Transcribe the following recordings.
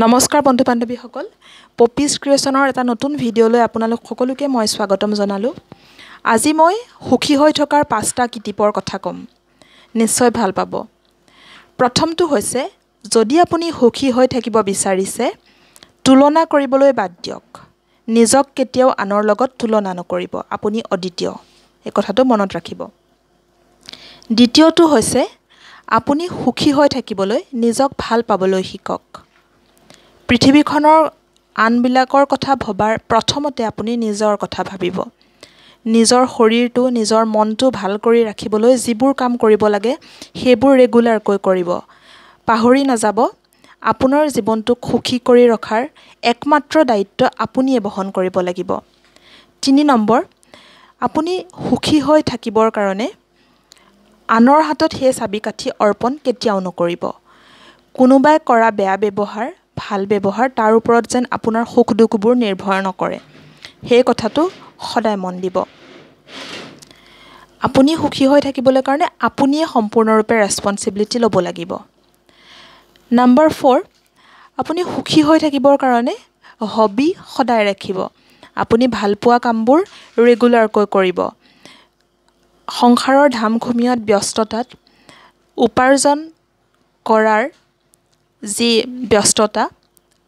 নমস্কাৰ বন্ধু বান্ধৱীসকল পপিজ ক্ৰিয়েশ্যনৰ এটা নতুন ভিডিঅ'লৈ আপোনালোক সকলোকে মই স্বাগতম জনালোঁ। আজি মই সুখী হৈ থকাৰ 5টা কিটিপৰ কথা ক'ম। নিশ্চয় ভাল পাব। প্ৰথমটো হৈছে যদি আপুনি সুখী হৈ থাকিব বিচাৰিছে তুলনা কৰিবলৈ বাদ দিয়ক। নিজক কেতিয়াও আনৰ লগত তুলনা নকৰিব। আপুনি অদ্বিতীয়। এই কথাটো মনত ৰাখিব। দ্বিতীয়টো হৈছে আপুনি সুখী হৈ থাকিবলৈ নিজক ভাল পাবলৈ শিকক। পৃথিৱীখনৰ আনবিলাকৰ কথা ভবাৰ প্ৰথমতে আপুনি নিজৰ কথা ভাবিব। নিজৰ শৰীৰটো নিজৰ মনটো ভাল কৰি ৰাখিবলৈ যিবোৰ কাম কৰিব লাগে সেইবোৰ ৰেগুলাৰকৈ কৰিব। পাহৰি নাযাব আপোনাৰ জীৱনটোক সুখী কৰি ৰখাৰ একমাত্ৰ দায়িত্ব আপুনিয়ে বহন কৰিব লাগিব। 3 নম্বৰ, আপুনি সুখী হৈ থাকিবৰ কাৰণে আনৰ হাতত সেই চাবিকাঠি অৰ্পণ কেতিয়াও নকৰিব। কোনোবাই কৰা বেয়া ব্যৱহাৰ ভাল ব্যৱহাৰ তাৰ ওপৰত যেন আপোনাৰ সুখ দুখবোৰ নিৰ্ভৰ নকৰে। সেই কথাটো সদায় মন দিব। আপুনি সুখী হৈ থাকিবলৈ কাৰণে আপুনিয়ে সম্পূৰ্ণৰূপে ৰেছপন্সিবিলিটি ল'ব লাগিব। নম্বৰ 4, আপুনি সুখী হৈ থাকিবৰ কাৰণে হবি সদায় ৰাখিব। আপুনি ভাল পোৱা কামবোৰ ৰেগুলাৰকৈ কৰিব। সংসাৰৰ ধামখুমীয়াত ব্যস্ততাত উপাৰ্জন কৰাৰ যি ব্যস্ততা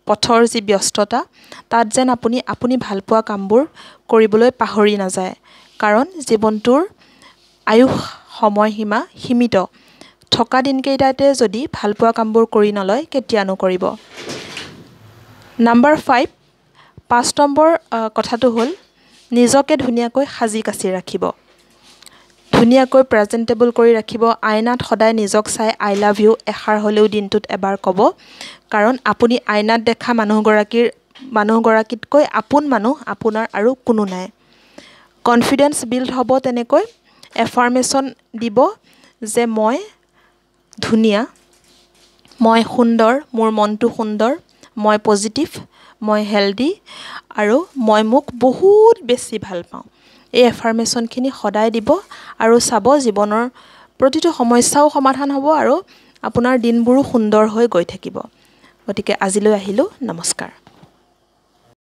পথৰ যি ব্যস্ততা তাত যেন আপুনি ভাল পোৱা কামবোৰ কৰিবলৈ পাহৰি নাযায়। কাৰণ জীৱনটোৰ আয়ুস সময়সীমা সীমিত। থকা দিনকেইটাতে যদি ভাল পোৱা কামবোৰ কৰি নলয় কেতিয়া নকৰিব। নম্বৰ 5 নম্বৰ কথাটো হ'ল নিজকে ধুনীয়াকৈ সাজি কাচি ৰাখিব। ধুনীয়াকৈ প্ৰেজেণ্টেবল কৰি ৰাখিব। আইনাত সদায় নিজক চাই আই লাভ ইউ এষাৰ হ'লেও দিনটোত এবাৰ ক'ব। কাৰণ আপুনি আইনাত দেখা মানুহগৰাকীতকৈ আপোন মানুহ আপোনাৰ আৰু কোনো নাই। কনফিডেন্স বিল্ড হ'ব তেনেকৈ এফাৰ্মেশ্যন দিব যে মই ধুনীয়া, মই সুন্দৰ, মোৰ মনটো সুন্দৰ, মই পজিটিভ, মই হেল্ডি আৰু মই মোক বহুত বেছি ভাল পাওঁ। এই এফাৰ্মেশ্যনখিনি সদায় দিব আৰু চাব জীৱনৰ প্ৰতিটো সমস্যাও সমাধান হ'ব আৰু আপোনাৰ দিনবোৰো সুন্দৰ হৈ গৈ থাকিব। গতিকে আজিলৈ আহিলোঁ। নমস্কাৰ।